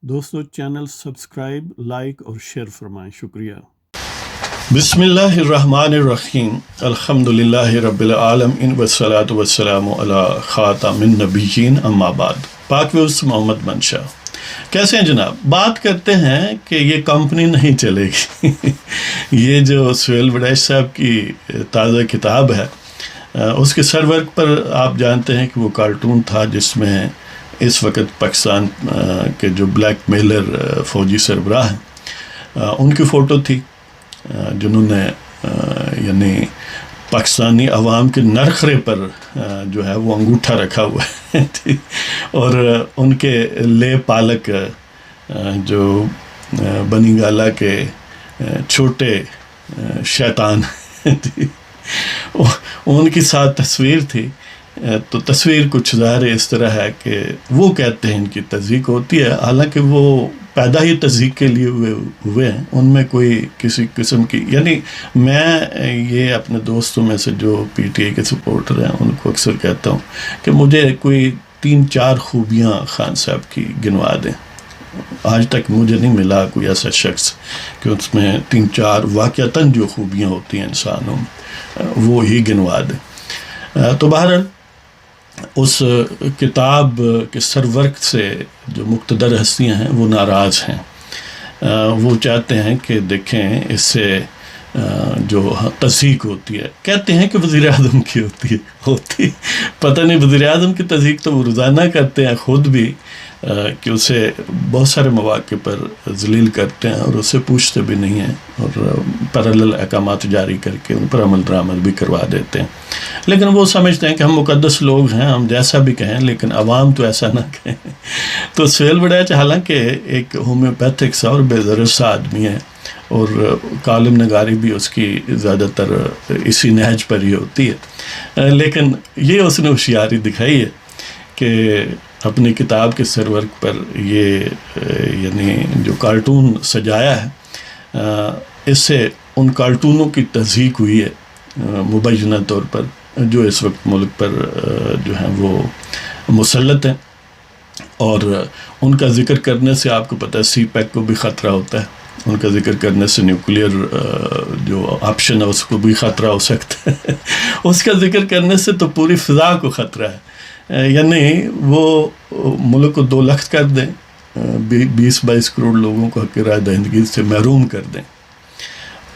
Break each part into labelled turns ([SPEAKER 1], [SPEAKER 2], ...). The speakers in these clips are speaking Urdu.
[SPEAKER 1] دوستو چینل سبسکرائب لائک اور شیئر فرمائیں، شکریہ۔
[SPEAKER 2] بسم اللہ الرحمن الرحیم، الحمدللہ رب العالمین والصلاة والسلام علی خاتم النبیین، اما بعد۔ پاک ویوز محمد منشا کیسے ہیں جناب؟ بات کرتے ہیں کہ یہ کمپنی نہیں چلے گی۔ یہ جو سہیل وڑیچ صاحب کی تازہ کتاب ہے، اس کے سرورق پر آپ جانتے ہیں کہ وہ کارٹون تھا جس میں اس وقت پاکستان کے جو بلیک میلر فوجی سربراہ ہیں ان کی فوٹو تھی، جنہوں نے یعنی پاکستانی عوام کے نرخرے پر جو ہے وہ انگوٹھا رکھا ہوا ہے اور ان کے لے پالک جو بنی گالا کے چھوٹے شیطان ان کی ساتھ تصویر تھی۔ تو تصویر کچھ ظاہر اس طرح ہے کہ وہ کہتے ہیں ان کی تضحیک ہوتی ہے، حالانکہ وہ پیدا ہی تضحیک کے لیے ہوئے ہیں، ان میں کوئی کسی قسم کی، یعنی میں یہ اپنے دوستوں میں سے جو پی ٹی آئی کے سپورٹر ہیں ان کو اکثر کہتا ہوں کہ مجھے کوئی 3-4 خوبیاں خان صاحب کی گنوا دیں۔ آج تک مجھے نہیں ملا کوئی ایسا شخص کہ اس میں 3-4 واقعتاً جو خوبیاں ہوتی ہیں انسانوں میں وہ ہی گنوا دیں۔ تو بہرحال اس کتاب کے سرورق سے جو مقتدر ہستیاں ہیں وہ ناراض ہیں، وہ چاہتے ہیں کہ دیکھیں اس سے جو تضحیک ہوتی ہے، کہتے ہیں کہ وزیر اعظم کی ہوتی پتہ نہیں، وزیر اعظم کی تضحیک تو وہ روزانہ کرتے ہیں خود بھی، کہ اسے بہت سارے مواقع پر ذلیل کرتے ہیں اور اسے پوچھتے بھی نہیں ہیں اور پیرالل احکامات جاری کر کے ان پر عمل درآمد بھی کروا دیتے ہیں، لیکن وہ سمجھتے ہیں کہ ہم مقدس لوگ ہیں، ہم جیسا بھی کہیں لیکن عوام تو ایسا نہ کہیں۔ تو سہیل وڑیچ حالانکہ ایک ہومیوپیتھک سا اور بے ضرر سا آدمی ہے اور کالم نگاری بھی اس کی زیادہ تر اسی نہج پر ہی ہوتی ہے، لیکن یہ اس نے ہوشیاری دکھائی ہے کہ اپنی کتاب کے سرورق پر یہ یعنی جو کارٹون سجایا ہے، اس سے ان کارٹونوں کی تضحیک ہوئی ہے مبینہ طور پر جو اس وقت ملک پر جو ہیں وہ مسلط ہیں، اور ان کا ذکر کرنے سے آپ کو پتہ ہے سی پیک کو بھی خطرہ ہوتا ہے، ان کا ذکر کرنے سے نیوکلیئر جو آپشن ہے اس کو بھی خطرہ ہو سکتا ہے، اس کا ذکر کرنے سے تو پوری فضا کو خطرہ ہے، یعنی وہ ملک کو 2 لاکھ کر دیں، 20-22 کروڑ لوگوں کو حق رائے دہندگی سے محروم کر دیں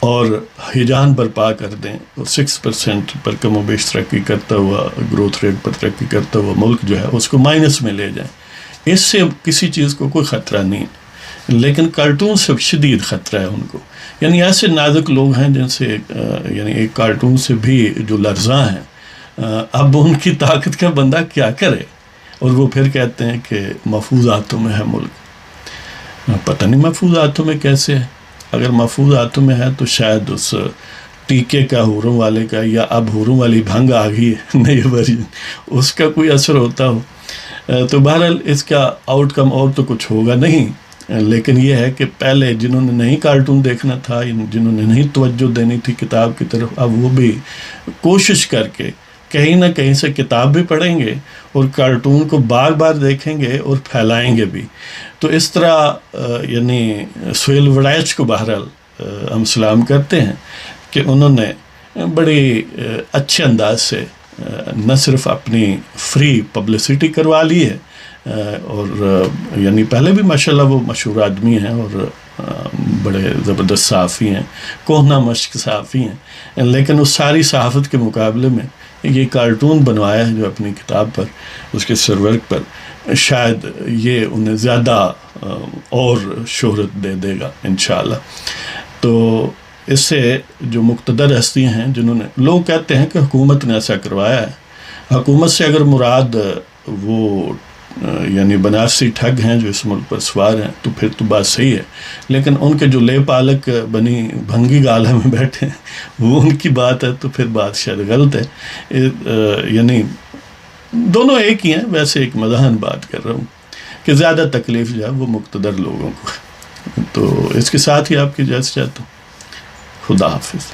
[SPEAKER 2] اور ہیجان برپا کر دیں، اور 6% پر کم و بیش ترقی کرتا ہوا، گروتھ ریٹ پر ترقی کرتا ہوا ملک جو ہے اس کو مائنس میں لے جائیں، اس سے کسی چیز کو کوئی خطرہ نہیں، لیکن کارٹون سے شدید خطرہ ہے ان کو، یعنی ایسے نازک لوگ ہیں جن سے یعنی ایک کارٹون سے بھی جو لرزاں ہیں، اب ان کی طاقت کا بندہ کیا کرے، اور وہ پھر کہتے ہیں کہ محفوظ ہاتھوں میں ہے ملک۔ پتہ نہیں محفوظ ہاتھوں میں کیسے ہے، اگر محفوظ ہاتھوں میں ہے تو شاید اس ٹیکے کا ہوروں والے کا، یا اب ہوروں والی بھنگ آ گئی ہے نئی ورژن، اس کا کوئی اثر ہوتا ہو۔ تو بہرحال اس کا آؤٹ کم اور تو کچھ ہوگا نہیں، لیکن یہ ہے کہ پہلے جنہوں نے نہیں کارٹون دیکھنا تھا، جنہوں نے نہیں توجہ دینی تھی کتاب کی طرف، اب وہ بھی کوشش کر کے کہیں نہ کہیں سے کتاب بھی پڑھیں گے اور کارٹون کو بار بار دیکھیں گے اور پھیلائیں گے بھی۔ تو اس طرح یعنی سہیل وڑیچ کو بہرحال ہم سلام کرتے ہیں کہ انہوں نے بڑی اچھے انداز سے نہ صرف اپنی فری پبلسٹی کروا لی ہے، اور یعنی پہلے بھی ماشاءاللہ وہ مشہور آدمی ہیں اور بڑے زبردست صحافی ہیں، کوہنہ مشق صحافی ہیں، لیکن اس ساری صحافت کے مقابلے میں یہ کارٹون بنوایا ہے جو اپنی کتاب پر، اس کے سرورق پر، شاید یہ انہیں زیادہ اور شہرت دے دے گا انشاءاللہ۔ تو اس سے جو مقتدر ہستیاں ہیں، جنہوں نے، لوگ کہتے ہیں کہ حکومت نے ایسا کروایا ہے، حکومت سے اگر مراد وہ یعنی بنارسی ٹھگ ہیں جو اس ملک پر سوار ہیں تو پھر تو بات صحیح ہے، لیکن ان کے جو لے پالک بنی بھنگی گالہ میں بیٹھے ہیں وہ ان کی بات ہے تو پھر بات شاید غلط ہے، یعنی دونوں ایک ہی ہیں، ویسے ایک مزاحن بات کر رہا ہوں کہ زیادہ تکلیف جو ہے وہ مقتدر لوگوں کو۔ تو اس کے ساتھ ہی آپ کی اجازت چاہتا ہوں، خدا حافظ۔